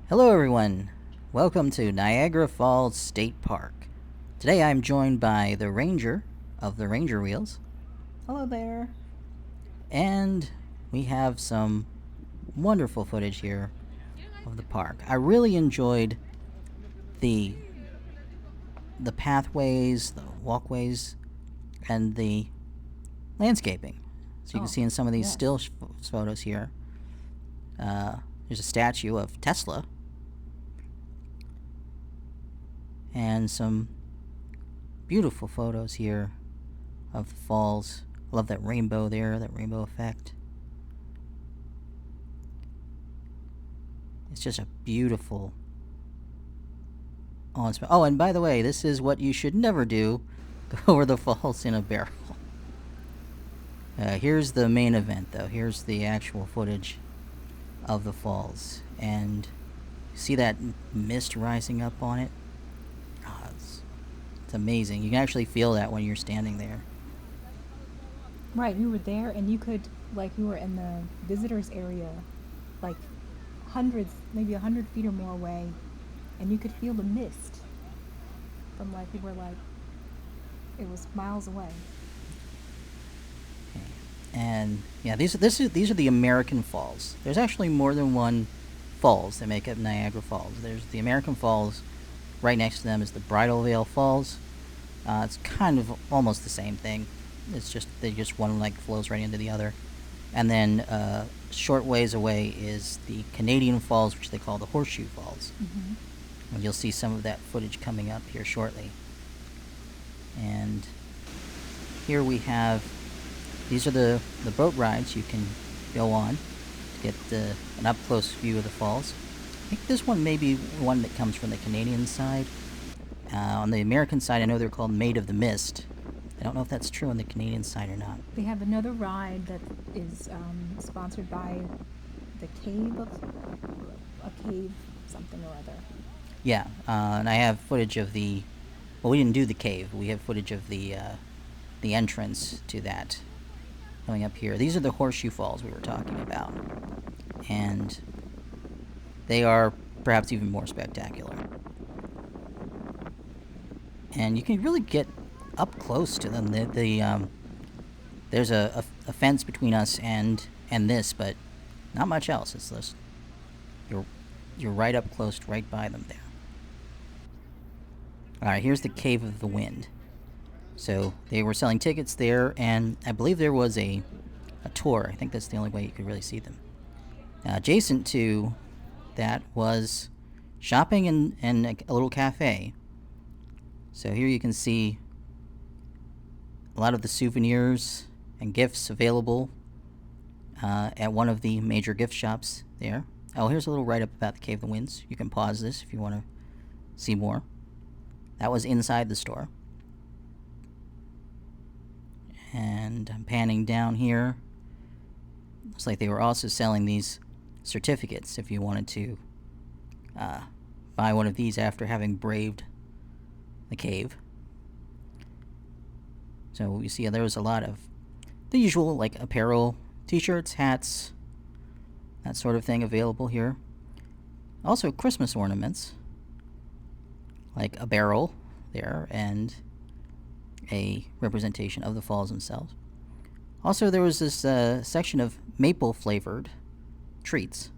Hello, everyone. Welcome to Niagara Falls State Park. Today I'm joined by the ranger of the Ranger Wheels, Hello there. and we have some wonderful footage here of the park. I really enjoyed the the pathways, the walkways, and the landscaping. So you can Oh, see in some of these yes. still photos here, there's a statue of Tesla and some beautiful photos here of the falls. I love that rainbow there, that rainbow effect. It's just a beautiful awe-inspiring. Oh, and by the way, this is what you should never do: go over the falls in a barrel. Here's the main event, though. Here's the actual footage of the falls, and you see that mist rising up on it. Oh, it's amazing. You can actually feel that when you're standing there. Right, we were there and you could, like, we were in the visitors area, like hundreds, maybe 100 feet or more away, and you could feel the mist from like, we were like, it was miles away. And yeah, these are the American Falls. There's actually more than one falls that make up Niagara Falls. There's the American Falls. Right next to them is the Bridal Veil Falls. It's kind of almost the same thing. It's just one like flows right into the other. And then short ways away is the Canadian Falls, which they call the Horseshoe Falls. Mm-hmm. And you'll see some of that footage coming up here shortly. And here we have, these are the boat rides you can go on to get an up-close view of the falls. I think this one may be one that comes from the Canadian side. On the American side, I know they're called Maid of the Mist. I don't know if that's true on the Canadian side or not. They have another ride that is sponsored by the cave of, a cave something or other. Yeah, and I have footage of the. Well, we didn't do the cave. We have footage of the entrance to that coming up here. These are the Horseshoe Falls we were talking about, and they are perhaps even more spectacular. And you can really get up close to them. There's a fence between us and this, but not much else. It's just you're you're right up close, right by them there. All right, here's the Cave of the Wind. So they were selling tickets there, and I believe there was a tour. I think that's the only way you could really see them. Adjacent to that was shopping and a little cafe. So here you can see a lot of the souvenirs and gifts available at one of the major gift shops there. Oh, here's a little write-up about the Cave of the Winds. You can pause this if you want to see more. That was inside the store. And I'm panning down here. Looks like they were also selling these certificates if you wanted to buy one of these after having braved the cave. So you see there was a lot of the usual like apparel, t-shirts, hats, that sort of thing available here. Also Christmas ornaments, like a barrel there and a representation of the falls themselves. Also, there was this section of maple flavored treats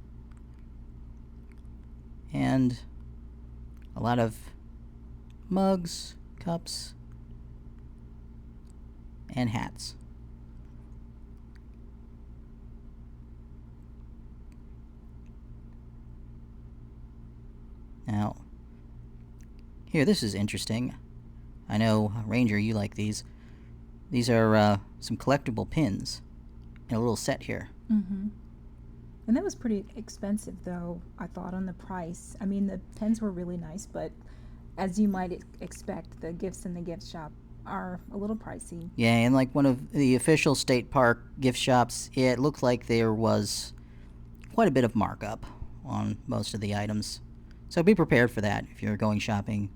and a lot of mugs, cups, and hats. Now, here, this is interesting. I know, Ranger, you like these. These are some collectible pins in a little set here. Mm-hmm. And that was pretty expensive, though, I thought, on the price. I mean, the pens were really nice, but as you might expect, the gifts in the gift shop are a little pricey. Yeah, and like one of the official state park gift shops, it looked like there was quite a bit of markup on most of the items. So be prepared for that if you're going shopping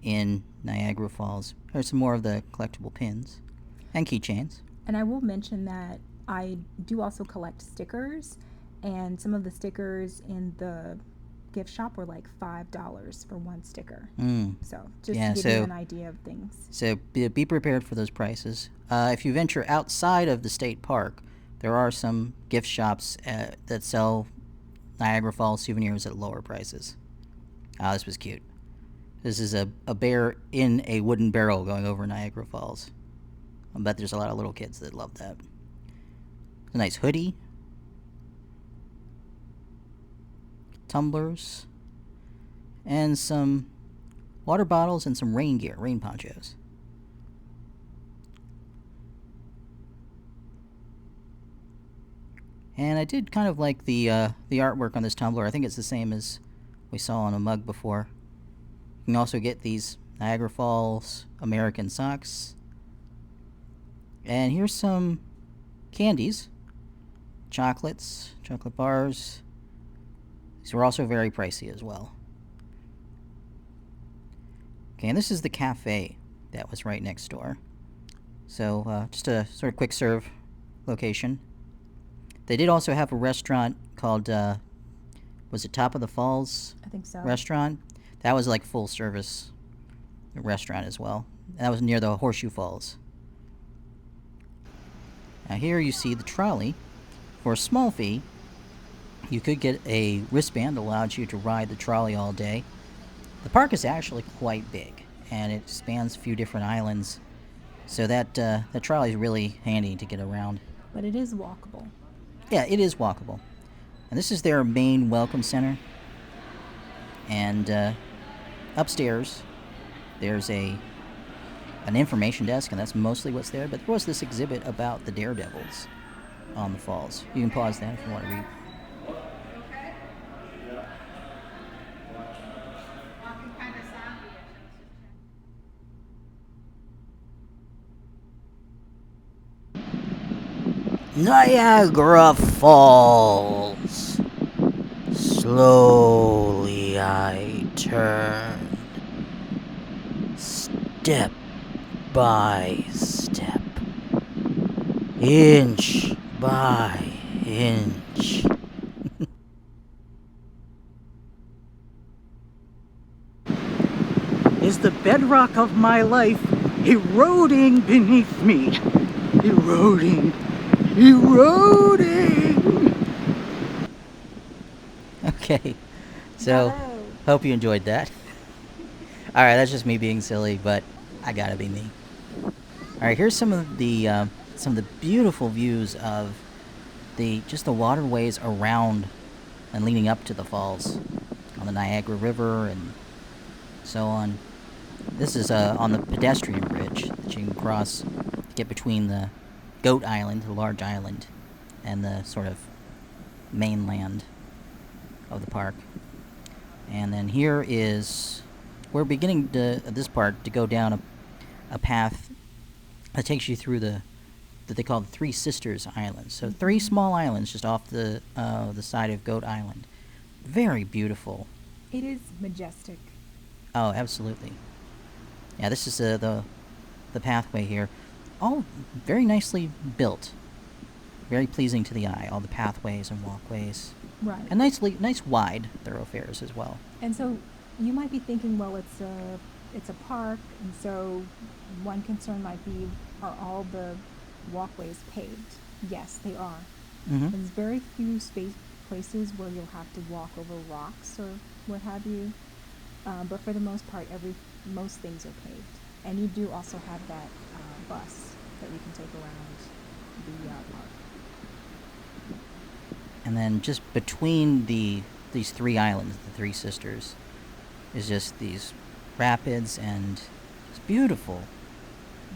in Niagara Falls. There's some more of the collectible pins and keychains. And I will mention that I do also collect stickers, and some of the stickers in the gift shop were like $5 for one sticker. Mm. So just Yeah, to give you so an idea of things. So be prepared for those prices. If you venture outside of the state park, there are some gift shops that sell Niagara Falls souvenirs at lower prices. This was cute. This is a bear in a wooden barrel going over Niagara Falls. I bet there's a lot of little kids that love that. A nice hoodie. Tumblers. And some water bottles and some rain gear, rain ponchos. And I did kind of like the artwork on this tumbler. I think it's the same as we saw on a mug before. You can also get these Niagara Falls American socks. And here's some candies. Chocolates, chocolate bars. These were also very pricey as well. Okay, and this is the cafe that was right next door. So, just a sort of quick serve location. They did also have a restaurant called, was it Top of the Falls I think so. restaurant? That was like full service restaurant as well. And that was near the Horseshoe Falls. Now here you see the trolley. For a small fee, you could get a wristband that allows you to ride the trolley all day. The park is actually quite big, and it spans a few different islands. So that trolley is really handy to get around. But it is walkable. Yeah, it is walkable. And this is their main welcome center. And upstairs, there's an information desk, and that's mostly what's there. But there was this exhibit about the daredevils on the falls. You can pause that if you want to read. Niagara Falls. Slowly I turned, step by step, inch by inch. Is the bedrock of my life eroding beneath me? Eroding. Okay, so Hello. hope you enjoyed that. Alright, that's just me being silly, but I gotta be me. Alright, here's some of the beautiful views of the waterways around and leading up to the falls on the Niagara River and so on. This is on the pedestrian bridge that you can cross to get between the Goat Island, the large island, and the sort of mainland of the park. And then here is, we're beginning at this part to go down a path that takes you through that they call the Three Sisters Islands. So 3 small islands just off the side of Goat Island. Very beautiful. It is majestic. Oh, absolutely. Yeah, this is the pathway here. All very nicely built. Very pleasing to the eye, all the pathways and walkways. Right. And nice wide thoroughfares as well. And so you might be thinking, well, it's a park, and so one concern might be, are all the walkways paved? Yes, they are. Mm-hmm. There's very few places where you'll have to walk over rocks or what have you. But for the most part, most things are paved. And you do also have that bus that you can take around the park. And then just between these 3 islands, the Three Sisters, is just these rapids, and it's beautiful.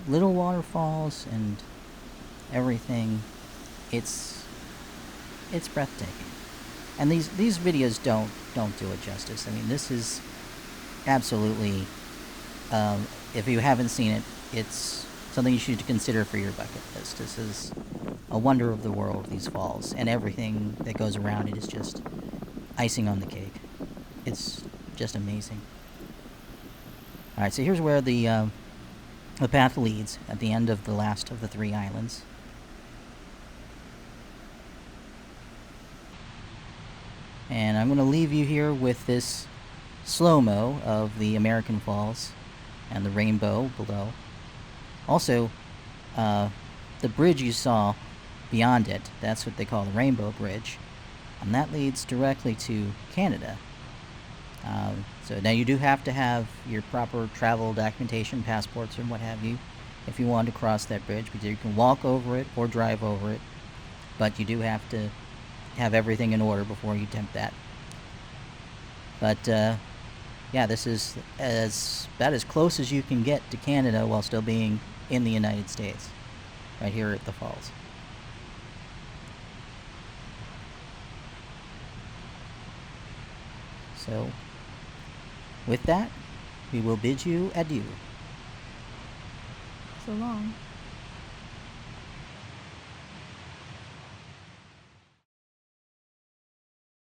Little waterfalls and everything. It's breathtaking. And these videos don't do it justice. I mean, this is absolutely, if you haven't seen it, it's something you should consider for your bucket list. This is a wonder of the world, these falls, and everything that goes around it is just icing on the cake. It's just amazing. Alright, so here's where the path leads at the end of the last of the 3 islands. And I'm going to leave you here with this slow-mo of the American Falls and the rainbow below. Also, the bridge you saw beyond it, that's what they call the Rainbow Bridge, and that leads directly to Canada. So now you do have to have your proper travel documentation, passports, and what have you, if you want to cross that bridge, because you can walk over it or drive over it, but you do have to have everything in order before you attempt that. But yeah, this is about as close as you can get to Canada while still being in the United States, right here at the falls. So, with that, we will bid you adieu. So long.